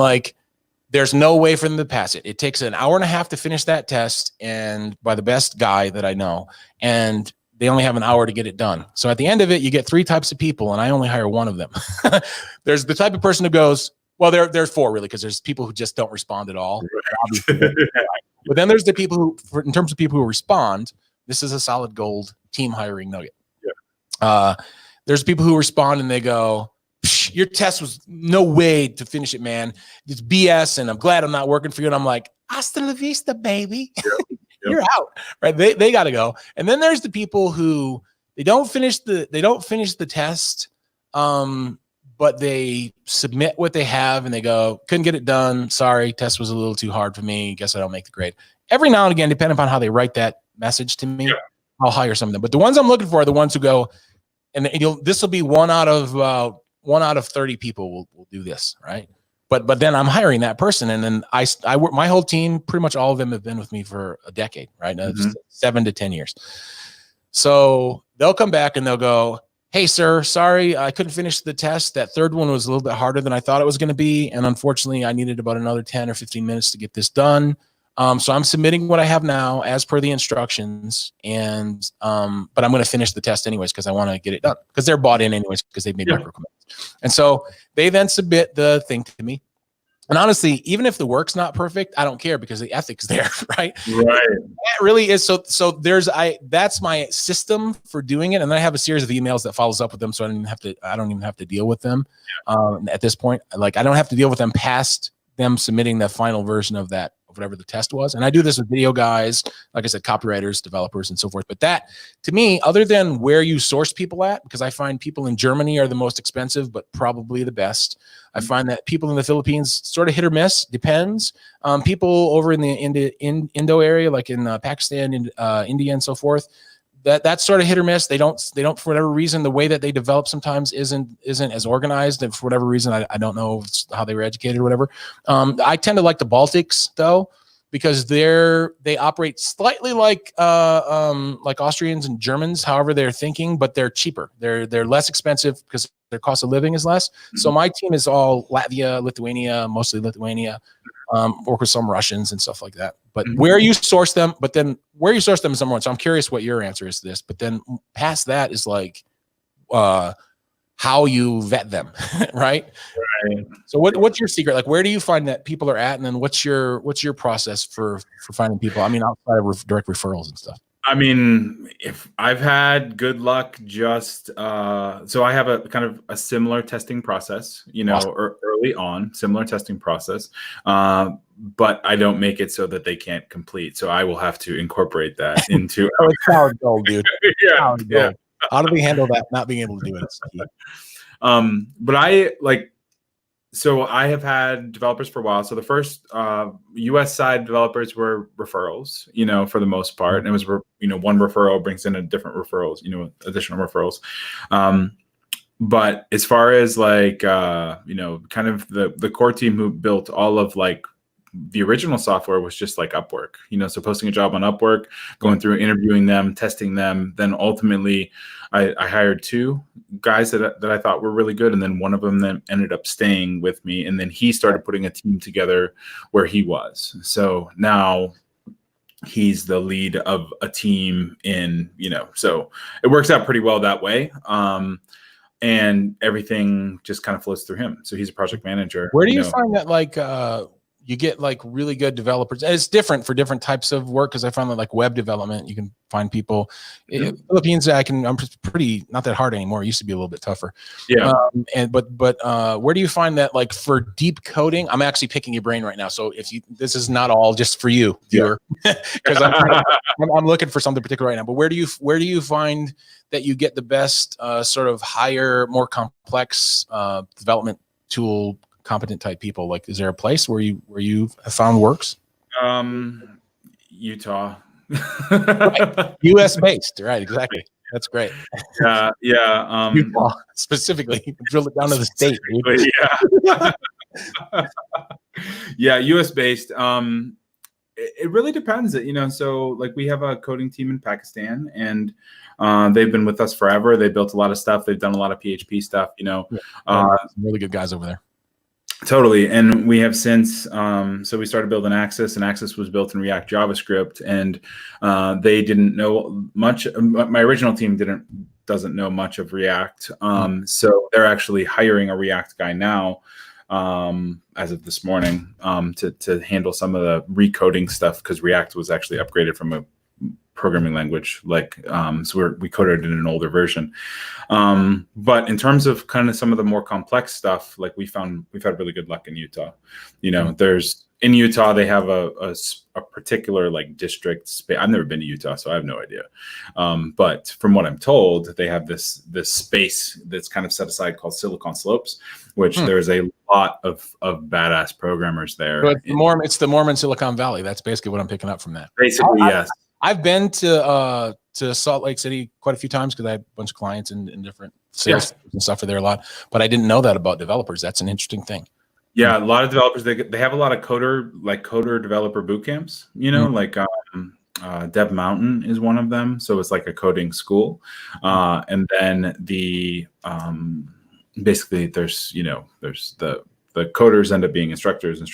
there's no way for them to pass it. It takes an hour and a half to finish that test, and by the best guy that I know, and they only have an hour to get it done. So at the end of it, you get 3 types of people, and I only hire one of them. There's the type of person who goes, Well, there's four really, because there's people who just don't respond at all. But then there's the people who, in terms of people who respond, this is a solid gold team hiring nugget. Yeah. There's people who respond and they go, your test was no way to finish it, man. It's BS, and I'm glad I'm not working for you. And I'm like, hasta la vista, baby. Yep. You're out, right? They got to go. And then there's the people who they don't finish the test, but they submit what they have and they go, couldn't get it done. Sorry, test was a little too hard for me. Guess I don't make the grade. Every now and again, depending upon how they write that message to me, I'll hire some of them. But the ones I'm looking for are the ones who go, and this will be one out of 30 people will do this, right? But then I'm hiring that person, and then I work, my whole team, pretty much all of them have been with me for a decade, right? 7 to 10 years. So they'll come back and they'll go, hey, sir, sorry, I couldn't finish the test. That third one was a little bit harder than I thought it was going to be. And unfortunately, I needed about another 10 or 15 minutes to get this done. So I'm submitting what I have now as per the instructions. And but I'm going to finish the test anyways because I want to get it done. Because they're bought in anyways because they've made micro commitments. And so they then submit the thing to me. And honestly, even if the work's not perfect, I don't care because the ethic's there, right? Right. That really is. So that's my system for doing it. And then I have a series of emails that follows up with them. So I don't even have to deal with them at this point. Like I don't have to deal with them past them submitting the final version of that, of whatever the test was. And I do this with video guys, like I said, copywriters, developers, and so forth. But that, to me, other than where you source people at, because I find people in Germany are the most expensive, but probably the best. I find that people in the Philippines sort of hit or miss, depends. People over in the Indo area, like in Pakistan and India and so forth, that's sort of hit or miss. They don't for whatever reason, the way that they develop sometimes isn't as organized, and for whatever reason, I don't know how they were educated or whatever. I tend to like the Baltics though, because they operate slightly like Austrians and Germans, however they're thinking, but they're cheaper. They're less expensive because their cost of living is less. Mm-hmm. So my team is all Latvia, Lithuania, mostly Lithuania. Work with some Russians and stuff like that. But where you source them, is number one. So I'm curious what your answer is to this. But then past that is like how you vet them, right? Right. So what's your secret? Like, where do you find that people are at, and then what's your process for finding people? I mean, outside of direct referrals and stuff. I mean, if I've had good luck, just so I have a kind of a similar testing process, awesome. Early on, similar testing process, but I don't make it so that they can't complete. So I will have to incorporate that into. Oh, it's solid gold, dude. Yeah. How do we handle that? Not being able to do it. But so I have had developers for a while. So the first US side developers were referrals, for the most part. And it was, one referral brings in a different referrals, additional referrals. But as far as kind of the core team who built all of the original software was just like Upwork, so posting a job on Upwork, going through, interviewing them, testing them. Then ultimately I hired 2 guys that I thought were really good. And then one of them then ended up staying with me. And then he started putting a team together where he was. So now he's the lead of a team so it works out pretty well that way. And everything just kind of flows through him. So he's a project manager. Where do you find that you get really good developers? And it's different for different types of work, because I find that web development, you can find people in the Philippines. I'm pretty not that hard anymore. It used to be a little bit tougher. Yeah. But where do you find that for deep coding? I'm actually picking your brain right now. So this is not all just for you, viewer, because I'm looking for something particular right now. But where do you find that you get the best sort of higher, more complex development tool competent type people? Is there a place where you have found works? Utah. Right. US based, right? Exactly. That's great. Yeah. Utah, specifically, drill it down to the state. Yeah. Yeah, US based. It really depends. So we have a coding team in Pakistan, and they've been with us forever. They built a lot of stuff. They've done a lot of PHP stuff. Some really good guys over there. Totally. And we have since, so we started building Axis, and Axis was built in React JavaScript, and they didn't know much. My original team doesn't know much of React. So they're actually hiring a React guy now as of this morning, to handle some of the recoding stuff, because React was actually upgraded from a programming language, so we coded it in an older version. But in terms of kind of some of the more complex stuff, like we've had really good luck in Utah. In Utah, they have a particular like district space. I've never been to Utah, so I have no idea. But from what I'm told, they have this space that's kind of set aside called Silicon Slopes, which there's a lot of badass programmers there. So it's the Mormon Silicon Valley. That's basically what I'm picking up from that. Basically, yes. I've been to Salt Lake City quite a few times because I have a bunch of clients in different sales and stuff are there a lot, but I didn't know that about developers. That's an interesting thing. Yeah, a lot of developers, they have a lot of coder developer boot camps, Dev Mountain is one of them. So it's like a coding school. And then basically there's the coders end up being instructors end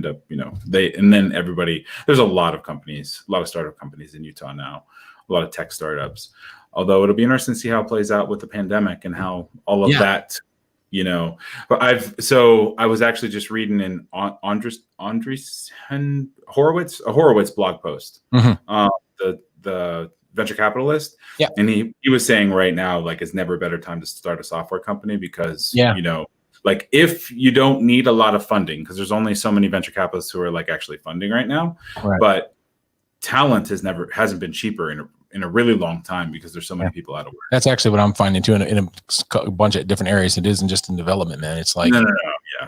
up, and then everybody, there's a lot of companies, a lot of startup companies in Utah now, a lot of tech startups, although it'll be interesting to see how it plays out with the pandemic and how all of that, but I was actually just reading in Andreessen Horowitz blog post, the venture capitalist. Yeah. And he was saying right now, like, it's never a better time to start a software company because, like if you don't need a lot of funding, because there's only so many venture capitalists who are like actually funding right now, but talent hasn't been cheaper in a really long time because there's so many people out of work. That's actually what I'm finding too in a bunch of different areas. It isn't just in development, man. It's like, no.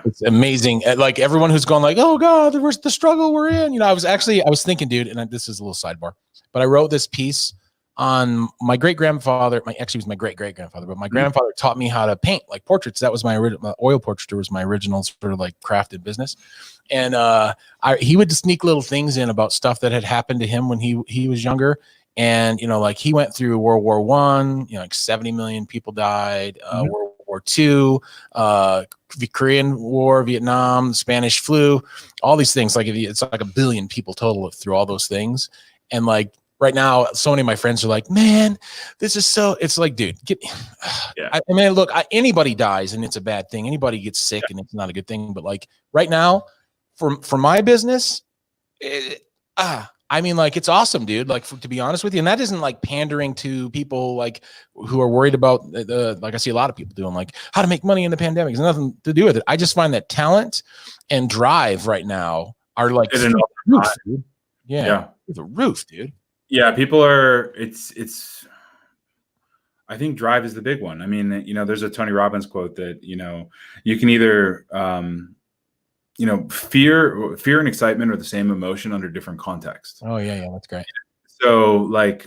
It's amazing. Like everyone who's going like, oh God, where's the struggle we're in? I was thinking, dude, and this is a little sidebar, but I wrote this piece on my great-grandfather. Actually, it was my great-great-grandfather, but my grandfather taught me how to paint like portraits. That was my original oil portraiture was my original sort of like crafted business. And he would sneak little things in about stuff that had happened to him when he was younger. And, like he went through World War I, like 70 million people died, World War II, the Korean War, Vietnam, the Spanish flu, all these things. Like it's like 1 billion people total through all those things. And like right now, so many of my friends are like, man, this is so, it's like, dude, I mean, look, anybody dies and it's a bad thing. Anybody gets sick and it's not a good thing. But like right now, for my business, I mean, like, it's awesome, dude. Like, to be honest with you, and that isn't like pandering to people like who are worried about like I see a lot of people doing like how to make money in the pandemic. It's nothing to do with it. I just find that talent and drive right now are like through the roof, dude. Yeah, through the roof, dude. Yeah, people are. It's. I think drive is the big one. I mean, there's a Tony Robbins quote that you can either. Fear and excitement are the same emotion under different contexts. Oh yeah, that's great. So like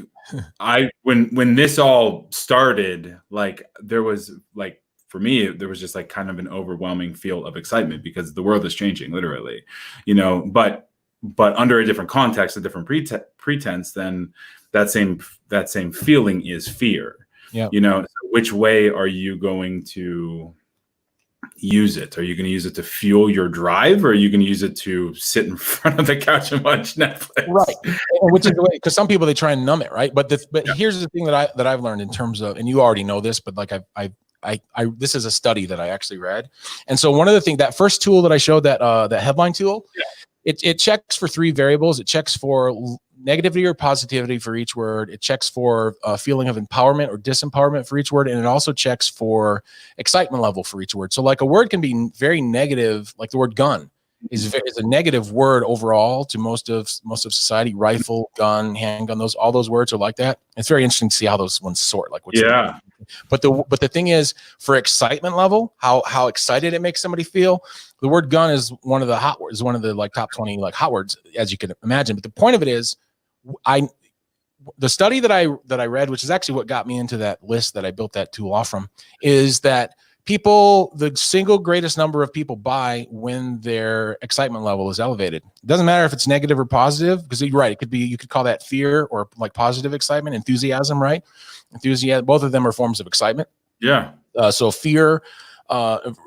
when this all started, like there was like, for me, there was just like kind of an overwhelming feel of excitement because the world is changing literally, but under a different context, a different pretense, then that same feeling is fear. Yeah. So which way are you going to use it? Are you going to use it to fuel your drive, or are you going to use it to sit in front of the couch and watch Netflix? Right, which is the way, because some people they try and numb it, right? But here's the thing that I've learned in terms of, and you already know this, but like I this is a study that I actually read, and so one of the things, that first tool that I showed, that headline tool, it checks for 3 variables. It checks for negativity or positivity for each word. It checks for a feeling of empowerment or disempowerment for each word. And it also checks for excitement level for each word. So like a word can be very negative, like the word gun is a negative word overall to most of society. Rifle, gun, handgun, all those words are like that. It's very interesting to see how those ones sort. Like but the thing is, for excitement level, how excited it makes somebody feel, the word gun is one of the hot words, one of the like top 20 like hot words, as you can imagine. But the point of it is, the study that I read, which is actually what got me into that list that I built that tool off from, is that the single greatest number of people buy when their excitement level is elevated. It doesn't matter if it's negative or positive, because you're right. It could be, you could call that fear or like positive excitement, enthusiasm, right? Enthusiasm, both of them are forms of excitement. Yeah. So fear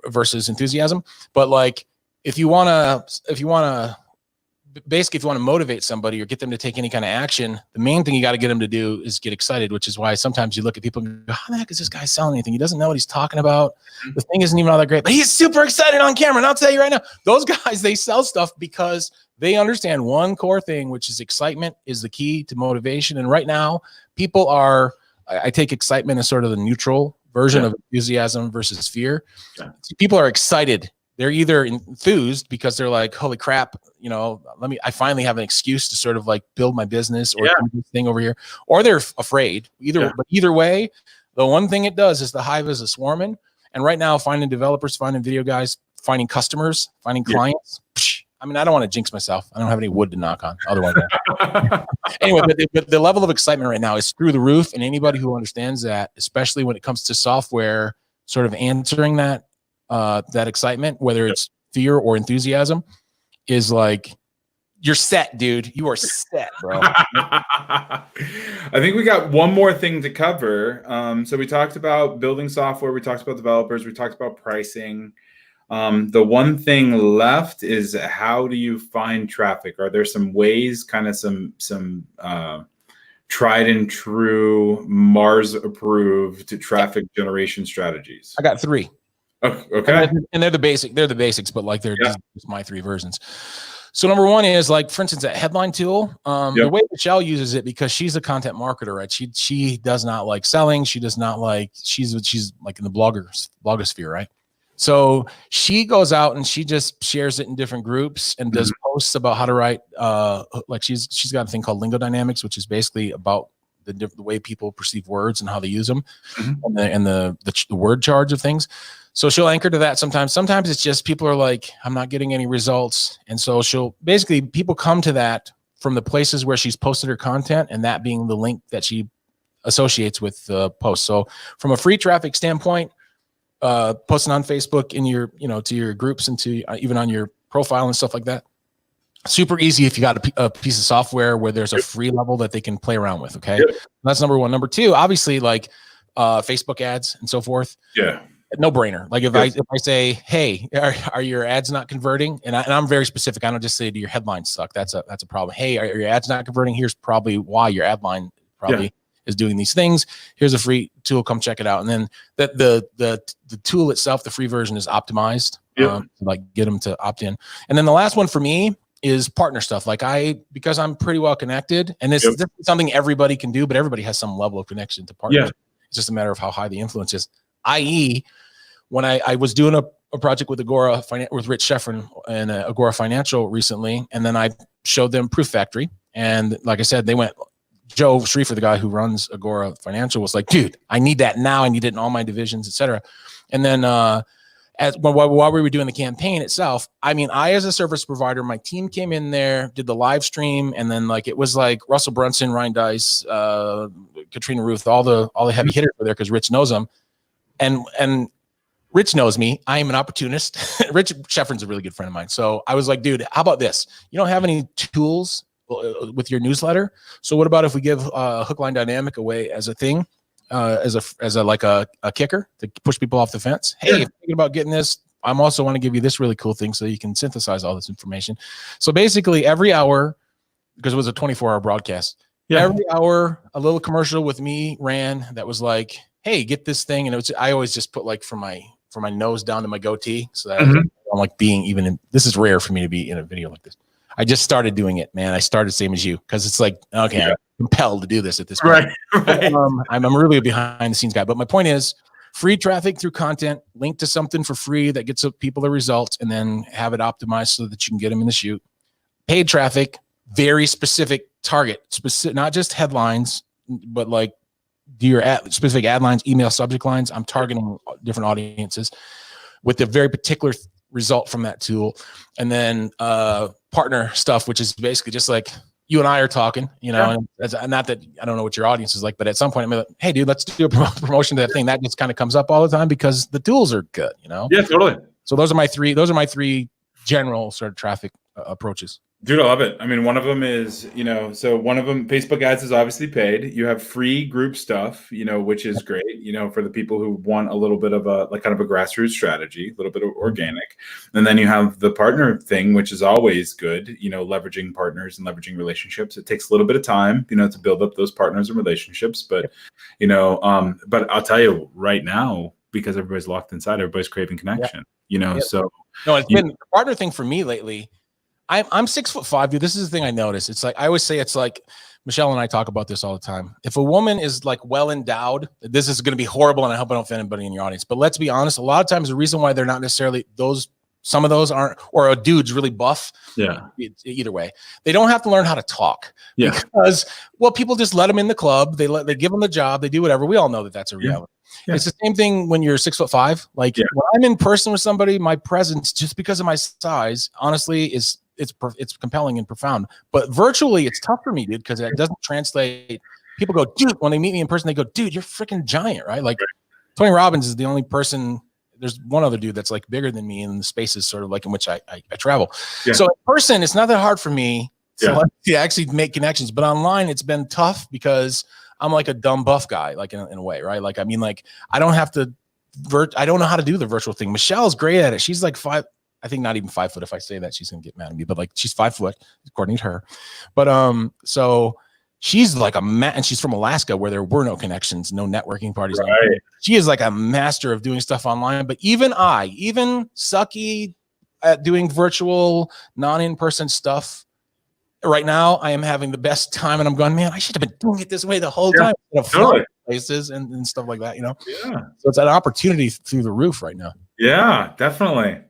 versus enthusiasm. But like, if you want to basically, if you want to motivate somebody or get them to take any kind of action, the main thing you got to get them to do is get excited, which is why sometimes you look at people and go, how the heck is this guy selling anything? He doesn't know what he's talking about. The thing isn't even all that great, but he's super excited on camera. And I'll tell you right now, those guys, they sell stuff because they understand one core thing, which is excitement is the key to motivation. And right now, people are, I take excitement as sort of the neutral version of enthusiasm versus fear. So people are excited. They're either enthused because they're like, holy crap, you know, I finally have an excuse to sort of like build my business or do this thing over here, or they're afraid. But either way, the one thing it does is the hive is a swarming. And right now, finding developers, finding video guys, finding customers, finding clients. I mean, I don't want to jinx myself. I don't have any wood to knock on. Otherwise, anyway, but the level of excitement right now is through the roof. And anybody who understands that, especially when it comes to software, sort of answering that excitement, whether it's fear or enthusiasm, is like, you're set, dude. You are set, bro. I think we got one more thing to cover. So we talked about building software. We talked about developers. We talked about pricing. The one thing left is, how do you find traffic? Are there some ways, kind of some tried and true, Mars approved traffic generation strategies? I got 3. Okay. And they're the basics, but like they're just my 3 versions. So number 1 is, like, for instance, that headline tool. The way Michelle uses it, because she's a content marketer, right? She does not like selling. She does not like, she's like in the blogosphere, right? So she goes out and she just shares it in different groups and does posts about how to write. Like she's got a thing called Lingo Dynamics, which is basically about the way people perceive words and how they use them, and the word charge of things. So she'll anchor to that sometimes. Sometimes it's just people are like, I'm not getting any results. And so people come to that from the places where she's posted her content, and that being the link that she associates with the post. So from a free traffic standpoint, posting on Facebook in your, to your groups and to even on your profile and stuff like that. Super easy if you got a piece of software where there's a free level that they can play around with. Okay. That's number 1. Number 2, obviously, like Facebook ads and so forth. No brainer. Like if I say, hey, are your ads not converting? And I'm very specific. I don't just say, do your headlines suck? That's a problem. Hey, are your ads not converting? Here's probably why. Your ad line probably is doing these things. Here's a free tool. Come check it out. And then the tool itself, the free version, is optimized. To like get them to opt in. And then the last one for me is partner stuff. Like because I'm pretty well connected, and this is something everybody can do, but everybody has some level of connection to partners. It's just a matter of how high the influence is. I.e., when I was doing a project with Agora with Rich Sheffrin and Agora Financial recently, and then I showed them Proof Factory, and like I said, they went. Joe Schriefer, the guy who runs Agora Financial, was like, dude, I need that now. I need it in all my divisions, et cetera. And then while we were doing the campaign itself, I mean, as a service provider, my team came in there, did the live stream, and then like it was like Russell Brunson, Ryan Dice, Katrina Ruth, all the heavy hitters were there because Rich knows them. And Rich knows me. I am an opportunist. Rich Sheffrin's a really good friend of mine. So I was like, dude, how about this? You don't have any tools with your newsletter. So what about if we give hook line dynamic away as a thing, as a kicker to push people off the fence? Hey, if you're thinking about getting this, I'm also want to give you this really cool thing so you can synthesize all this information. So basically every hour, because it was a 24-hour broadcast, every hour, a little commercial with me ran that was like, hey, get this thing. And I always just put like from my nose down to my goatee. So that I'm like being even in, this is rare for me to be in a video like this. I just started doing it, man. I started same as you, because it's like, okay, I'm compelled to do this at this point. Right. I'm really a behind the scenes guy. But my point is, free traffic through content, link to something for free that gets people the results, and then have it optimized so that you can get them in the shoot. Paid traffic, very specific target, specific, not just headlines, but like do your specific ad lines, email subject lines. I'm targeting different audiences with a very particular result from that tool. And then partner stuff, which is basically just like you and I are talking, and not that I don't know what your audience is like, but at some point I'm like, hey dude, let's do a promotion to that thing. That just kind of comes up all the time because the tools are good, Yeah, totally. So those are my three general sort of traffic approaches? Dude, I love it. I mean, one of them is, so one of them, Facebook ads is obviously paid. You have free group stuff, which is great, for the people who want a little bit of a, like kind of a grassroots strategy, a little bit of organic. And then you have the partner thing, which is always good, leveraging partners and leveraging relationships. It takes a little bit of time, to build up those partners and relationships. But, but I'll tell you right now, because everybody's locked inside, everybody's craving connection, so. No, it's been the partner thing for me lately. I'm 6'5", dude. This is the thing I notice. It's like, I always say, it's like, Michelle and I talk about this all the time. If a woman is like well endowed, this is going to be horrible, and I hope I don't offend anybody in your audience, but let's be honest. A lot of times the reason why they're not necessarily some of those aren't, or a dude's really buff. Yeah. Either way, they don't have to learn how to talk. Yeah. Because, well, people just let them in the club. They give them the job. They do whatever. We all know that that's a reality. Yeah. It's the same thing when you're 6'5". Like when I'm in person with somebody, my presence, just because of my size, honestly, it's compelling and profound. But virtually, it's tough for me, dude, because it doesn't translate. People go, dude, when they meet me in person, they go, dude, you're freaking giant, right? Like Tony Robbins is the only person. There's one other dude that's like bigger than me in the spaces sort of like in which I travel. Yeah. So in person, it's not that hard for me to actually make connections. But online, it's been tough because I'm like a dumb buff guy, like in a way, right? Like, I mean, like I don't have to, I don't know how to do the virtual thing. Michelle's great at it. She's like I think not even 5 foot. If I say that, she's gonna get mad at me, but like she's 5 foot according to her. But so she's like and she's from Alaska where there were no connections, no networking parties. Right. She is like a master of doing stuff online. But even sucky at doing virtual, non-in-person stuff. Right now, I am having the best time, and I'm going, man, I should have been doing it this way the whole time. Totally. Places and stuff like that, Yeah. So it's an opportunity through the roof right now. Yeah, definitely.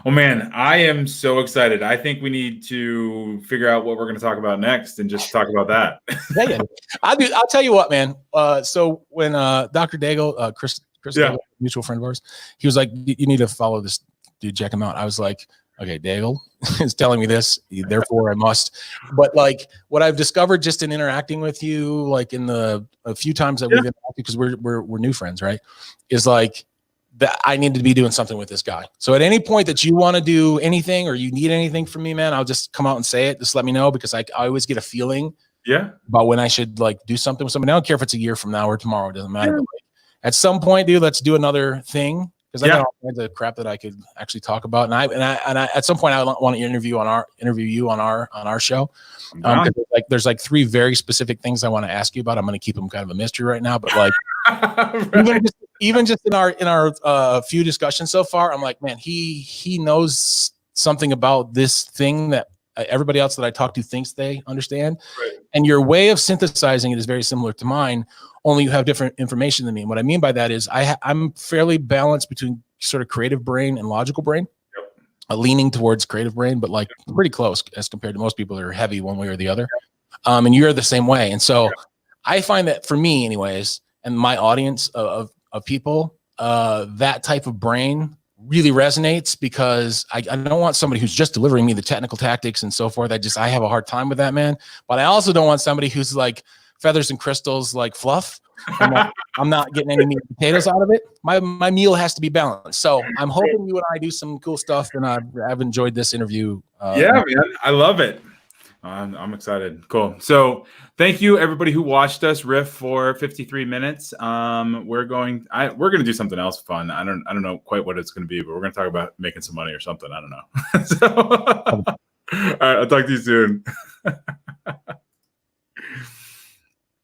Oh man, I am so excited. I think we need to figure out what we're going to talk about next and just talk about that. Yeah. I'll tell you what, man. So when Dr. Daigle, Chris Daigle, mutual friend of ours, he was like, you need to follow this dude, check him out. I was like, okay, Daigle is telling me this, therefore I must. But like what I've discovered just in interacting with you, like in a few times that we've interacted, because we're new friends, right? Is like, that I need to be doing something with this guy. So at any point that you want to do anything or you need anything from me, man, I'll just come out and say it. Just let me know, because I always get a feeling about when I should like do something with somebody. I don't care if it's a year from now or tomorrow. It doesn't matter. But like, at some point, dude, let's do another thing. Because I got all kinds of crap that I could actually talk about. And I at some point I want to interview you on our show. There's like 3 very specific things I want to ask you about. I'm going to keep them kind of a mystery right now, but like even just in our few discussions so far, I'm like, man, he knows something about this thing that everybody else that I talk to thinks they understand. Right. And your way of synthesizing it is very similar to mine, only you have different information than me. And what I mean by that is I'm fairly balanced between sort of creative brain and logical brain. Leaning towards creative brain, but like pretty close as compared to most people that are heavy one way or the other. And you're the same way. And so I find that for me anyways, and my audience of people, that type of brain really resonates, because I don't want somebody who's just delivering me the technical tactics and so forth. I have a hard time with that, man. But I also don't want somebody who's like feathers and crystals, like fluff. I'm not getting any meat and potatoes out of it. My meal has to be balanced. So I'm hoping you and I do some cool stuff, and I've enjoyed this interview. Man, I love it. I'm excited. Cool. So thank you everybody who watched us riff for 53 minutes. We're going to do something else fun. I don't know quite what it's going to be, but we're going to talk about making some money or something. I don't know. So, all right, I'll talk to you soon.